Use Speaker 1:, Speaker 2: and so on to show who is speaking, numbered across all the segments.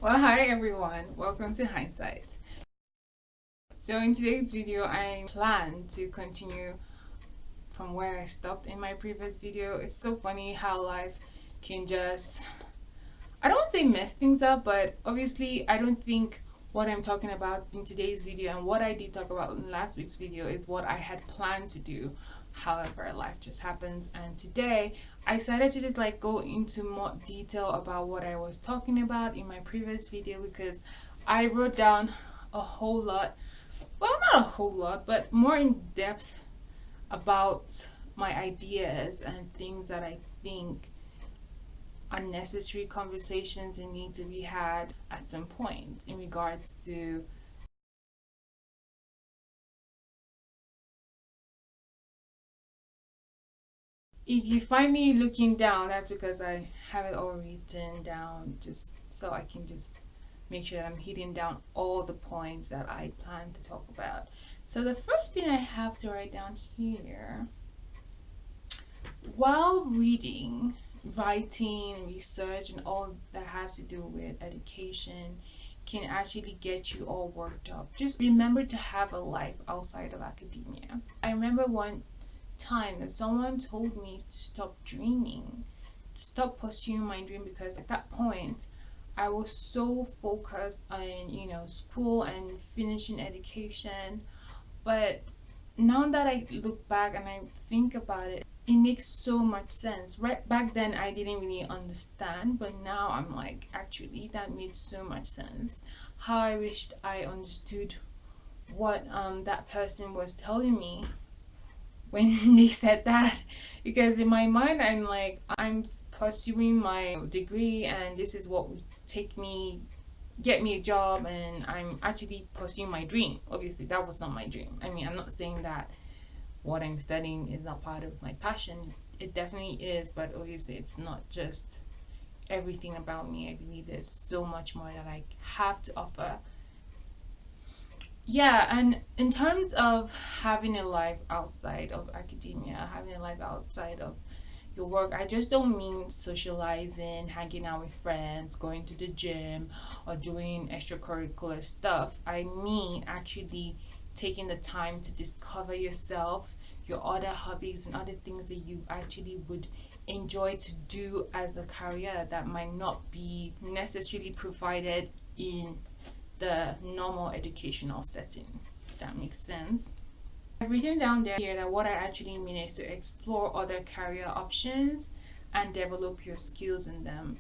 Speaker 1: Well, hi everyone, welcome to Hindsight. So, in today's video, I plan to continue from where I stopped in my previous video. It's so funny how life can just, I don't want to say mess things up, but obviously, I don't think what I'm talking about in today's video and what I did talk about in last week's video is what I had planned to do. However, life just happens, and today I decided to just like go into more detail about what I was talking about in my previous video because I wrote down a whole lot, well, not a whole lot, but more in depth about my ideas and things that I think unnecessary conversations that need to be had at some point in regards to. If you find me looking down, that's because I have it all written down just so I can just make sure that I'm hitting down all the points that I plan to talk about. So the first thing I have to write down here, while reading, writing, research, and all that has to do with education can actually get you all worked up. Just remember to have a life outside of academia. I remember one time that someone told me to stop dreaming, to stop pursuing my dream because at that point I was so focused on, school and finishing education. But now that I look back and I think about it, it makes so much sense. Right back then, I didn't really understand, but now I'm like, actually, that made so much sense. How I wished I understood what that person was telling me when they said that, because in my mind, I'm like, I'm pursuing my degree, and this is what would take me get me a job, and I'm actually pursuing my dream. Obviously, that was not my dream. I mean, I'm not saying that what I'm studying is not part of my passion. It definitely is, but obviously, it's not just everything about me. I believe there's so much more that I have to offer. Yeah, and in terms of having a life outside of academia, having a life outside of your work, I just don't mean socializing, hanging out with friends, going to the gym, or doing extracurricular stuff. I mean actually taking the time to discover yourself, your other hobbies, and other things that you actually would enjoy to do as a career that might not be necessarily provided in the normal educational setting. If that makes sense. I've written down there here that what I actually mean is to explore other career options and develop your skills in them.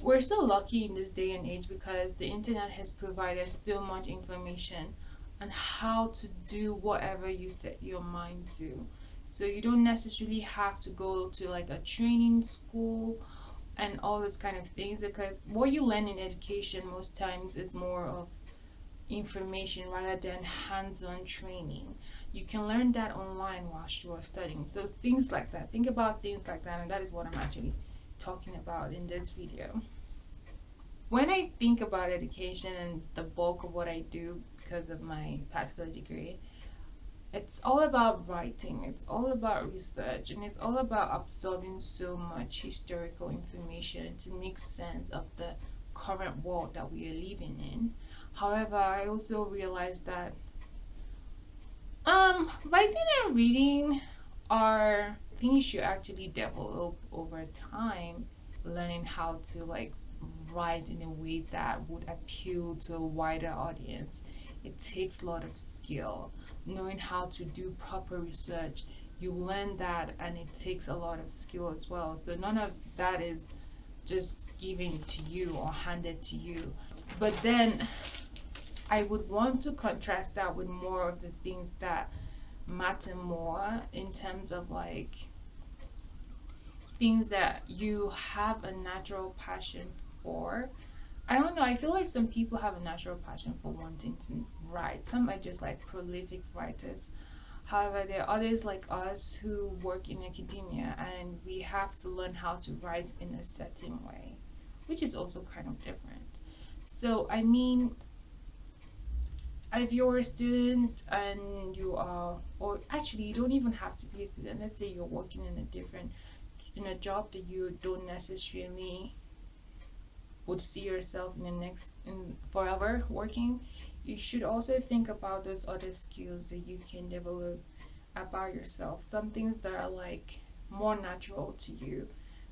Speaker 1: We're so lucky in this day and age because the internet has provided so much information on how to do whatever you set your mind to. So you don't necessarily have to go to like a training school and all this kind of things, because what you learn in education most times is more of information rather than hands-on training. You can learn that online whilst you are studying. So things like that. Think about things like that, and that is what I'm actually talking about in this video. When I think about education and the bulk of what I do because of my particular degree, it's all about writing, it's all about research, and it's all about absorbing so much historical information to make sense of the current world that we are living in. However, I also realized that writing and reading are things you actually develop over time, learning how to like write in a way that would appeal to a wider audience. It takes a lot of skill. Knowing how to do proper research, you learn that, and it takes a lot of skill as well. So none of that is just given to you or handed to you. But then I would want to contrast that with more of the things that matter more in terms of like things that you have a natural passion for. I don't know, I feel like some people have a natural passion for wanting to write. Some are just like prolific writers. However, there are others like us who work in academia and we have to learn how to write in a certain way, which is also kind of different. So, I mean, if you're a student and you are, or actually you don't even have to be a student, let's say you're working in a job that you don't necessarily would see yourself in the next in forever working, you should also think about those other skills that you can develop about yourself. Some things that are like more natural to you,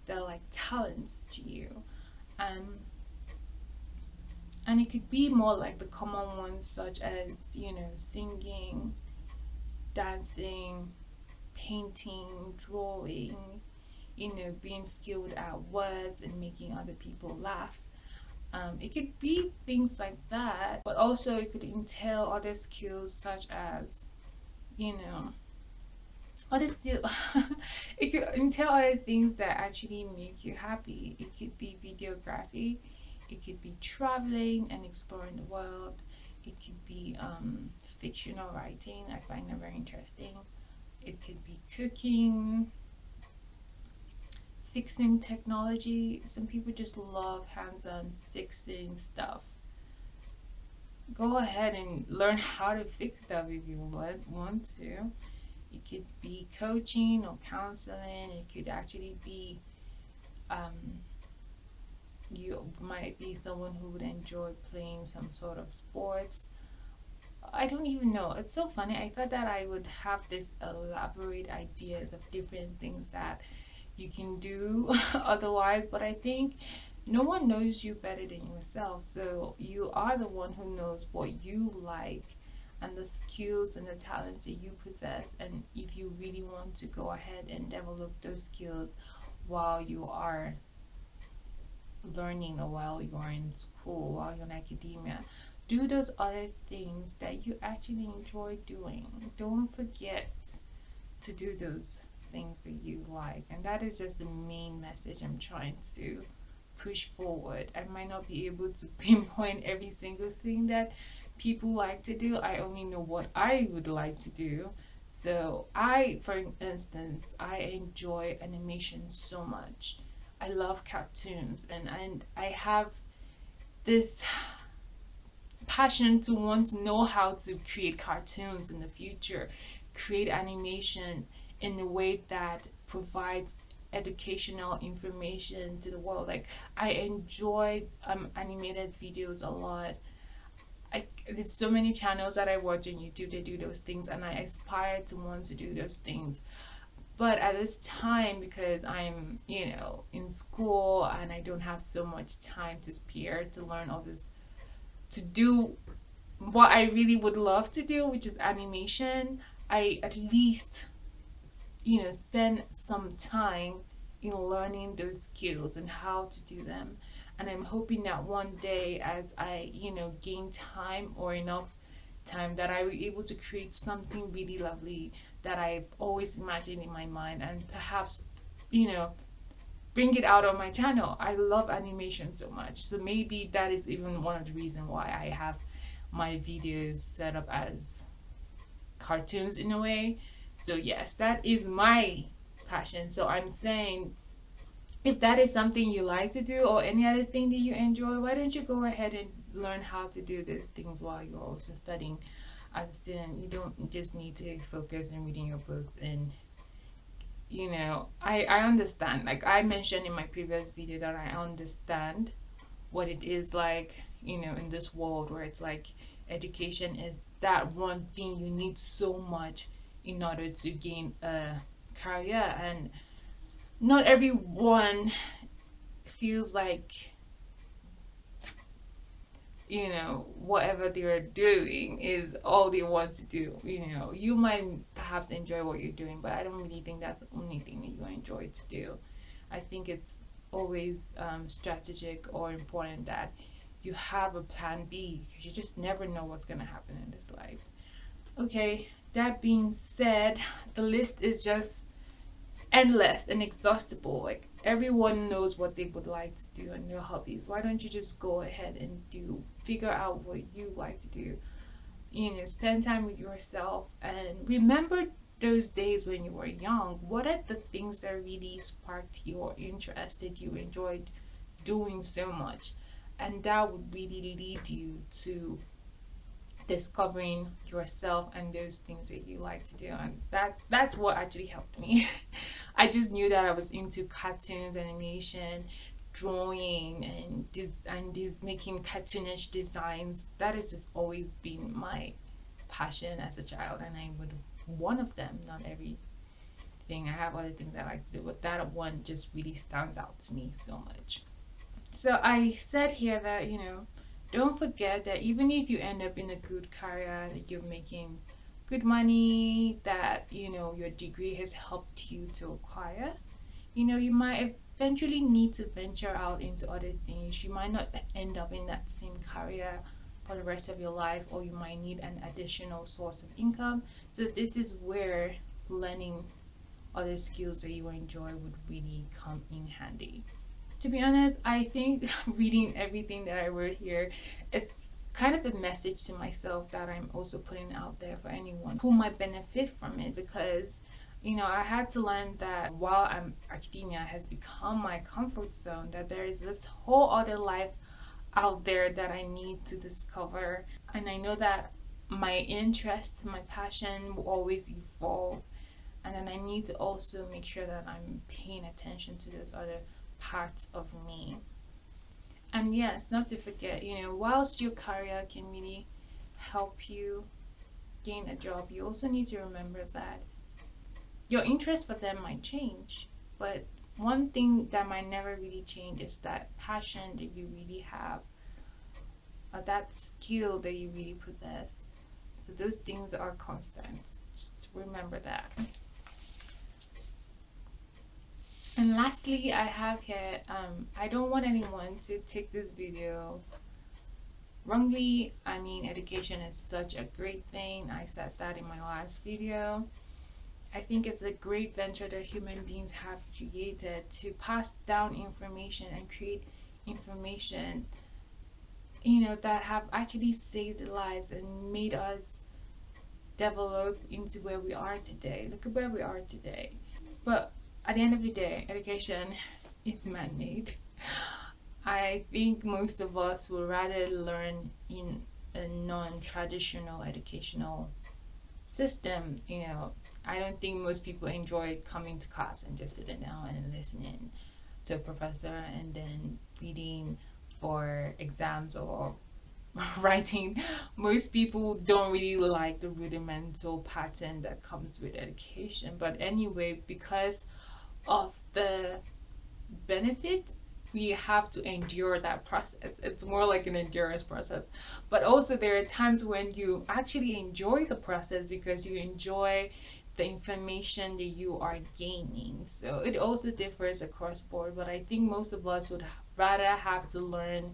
Speaker 1: that are like talents to you. Um, and it could be more like the common ones, such as, singing, dancing, painting, drawing, being skilled at words and making other people laugh. It could be things like that, but also it could entail other skills such as, you know, other still it could entail other things that actually make you happy. It could be videography, it could be traveling and exploring the world, it could be fictional writing. I find that very interesting. It could be cooking, fixing technology. Some people just love hands-on fixing stuff. Go ahead and learn how to fix stuff if you want to. It could be coaching or counseling. It could actually be um, you might be someone who would enjoy playing some sort of sports. I don't even know. It's so funny. I thought that I would have this elaborate ideas of different things that you can do otherwise, but I think no one knows you better than yourself. So you are the one who knows what you like and the skills and the talents that you possess. And if you really want to go ahead and develop those skills while you are learning or while you're in school, while you're in academia, do those other things that you actually enjoy doing. Don't forget to do those things that you like. And that is just the main message I'm trying to push forward. I might not be able to pinpoint every single thing that people like to do. I only know what I would like to do. So for instance, I enjoy animation so much. I love cartoons, and I have this passion to want to know how to create cartoons in the future, create animation in a way that provides educational information to the world. Like, I enjoy animated videos a lot. There's so many channels that I watch on YouTube, they do those things, and I aspire to want to do those things. But at this time, because I'm, in school and I don't have so much time to spare to learn all this, to do what I really would love to do, which is animation, I at least, spend some time in learning those skills and how to do them. And I'm hoping that one day, as I, gain time or enough time, that I will be able to create something really lovely that I've always imagined in my mind, and perhaps, you know, bring it out on my channel. I love animation so much. So maybe that is even one of the reasons why I have my videos set up as cartoons in a way. So yes, that is my passion. So I'm saying, if that is something you like to do or any other thing that you enjoy, why don't you go ahead and learn how to do these things while you're also studying as a student? You don't just need to focus on reading your books. And I understand, like I mentioned in my previous video, that I understand what it is like, in this world where it's like education is that one thing you need so much in order to gain a career. And not everyone feels like, whatever they're doing is all they want to do. You might perhaps enjoy what you're doing, but I don't really think that's the only thing that you enjoy to do. I think it's always strategic or important that you have a plan B, because you just never know what's going to happen in this life. Okay, that being said, the list is just endless and exhaustible. Like, everyone knows what they would like to do and their hobbies. Why don't you just go ahead and figure out what you like to do? Spend time with yourself and remember those days when you were young. What are the things that really sparked your interest, that you enjoyed doing so much? And that would really lead you to discovering yourself and those things that you like to do. And that's what actually helped me. I just knew that I was into cartoons, animation, drawing and this making cartoonish designs. That has just always been my passion as a child, and I would one of them, not everything. I have other things I like to do, but that one just really stands out to me so much. So I said here that, don't forget that even if you end up in a good career, that you're making good money, that, your degree has helped you to acquire, you might eventually need to venture out into other things. You might not end up in that same career for the rest of your life, or you might need an additional source of income. So this is where learning other skills that you enjoy would really come in handy. To be honest, I think reading everything that I wrote here, it's kind of a message to myself that I'm also putting out there for anyone who might benefit from it, because I had to learn that while academia has become my comfort zone, that there is this whole other life out there that I need to discover. And I know that my interest, my passion will always evolve. And then I need to also make sure that I'm paying attention to those other parts of me. And yes, not to forget, whilst your career can really help you gain a job, you also need to remember that your interest for them might change. But one thing that might never really change is that passion that you really have, or that skill that you really possess. So those things are constant. Just remember that. And lastly, I have here, I don't want anyone to take this video wrongly. I mean, education is such a great thing. I said that in my last video. I think it's a great venture that human beings have created to pass down information and create information, that have actually saved lives and made us develop into where we are today. Look at where we are today. But at the end of the day, education is man-made. I think most of us would rather learn in a non-traditional educational system. I don't think most people enjoy coming to class and just sitting down and listening to a professor and then reading for exams or writing. Most people don't really like the rudimental pattern that comes with education. But anyway, because of the benefit, we have to endure that process. It's more like an endurance process. But also there are times when you actually enjoy the process because you enjoy the information that you are gaining. So it also differs across board, but I think most of us would rather have to learn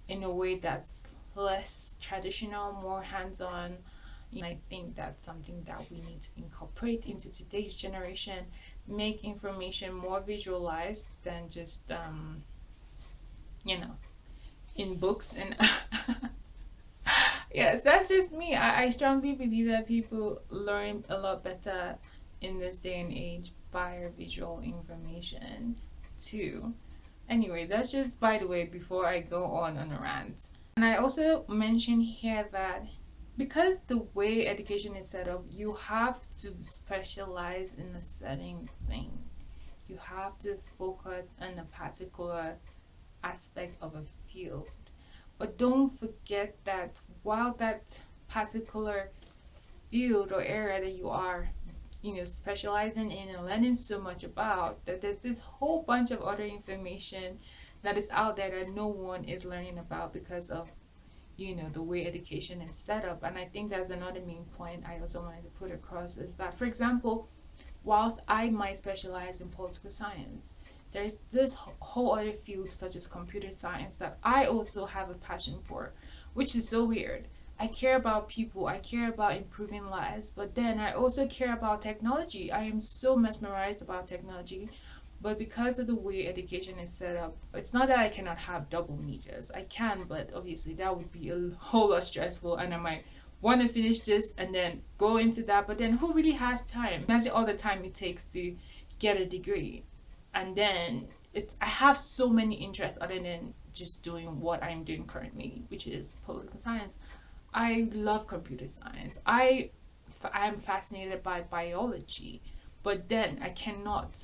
Speaker 1: in a way that's less traditional, more hands-on. I think that's something that we need to incorporate into today's generation, make information more visualized than just in books. And yes, that's just me. I strongly believe that people learn a lot better in this day and age by visual information too. Anyway, that's just by the way before I go on a rant. And I also mention here that because the way education is set up, you have to specialize in a certain thing. You have to focus on a particular aspect of a field. But don't forget that while that particular field or area that you are, specializing in and learning so much about, that there's this whole bunch of other information that is out there that no one is learning about because of the way education is set up. And I think that's another main point I also wanted to put across, is that, for example, whilst I might specialize in political science, there's this whole other field such as computer science that I also have a passion for, which is so weird. I care about people, I care about improving lives, but then I also care about technology. I am so mesmerized about technology. But because of the way education is set up, it's not that I cannot have double majors. I can, but obviously that would be a whole lot stressful, and I might want to finish this and then go into that. But then who really has time? Imagine all the time it takes to get a degree. And then I have so many interests other than just doing what I'm doing currently, which is political science. I love computer science. I'm fascinated by biology, but then I cannot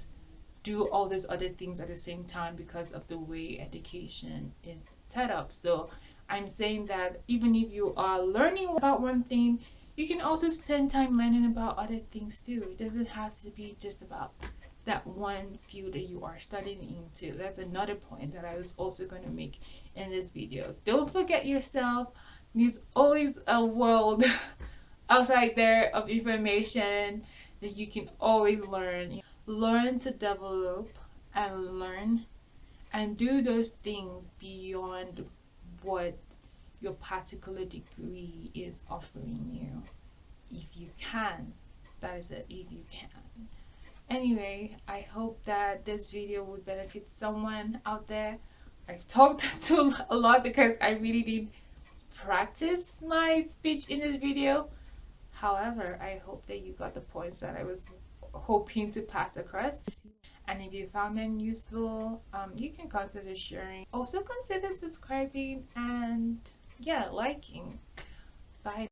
Speaker 1: do all these other things at the same time because of the way education is set up. So I'm saying that even if you are learning about one thing, you can also spend time learning about other things too. It doesn't have to be just about that one field that you are studying into. That's another point that I was also going to make in this video. Don't forget yourself. There's always a world outside there of information that you can always learn. Learn to develop and learn and do those things beyond what your particular degree is offering you. If you can, that is it, if you can. Anyway, I hope that this video would benefit someone out there. I've talked to a lot because I really did practice my speech in this video. However, I hope that you got the points that I was hoping to pass across. And if you found them useful, you can consider sharing. Also consider subscribing and yeah, liking. Bye.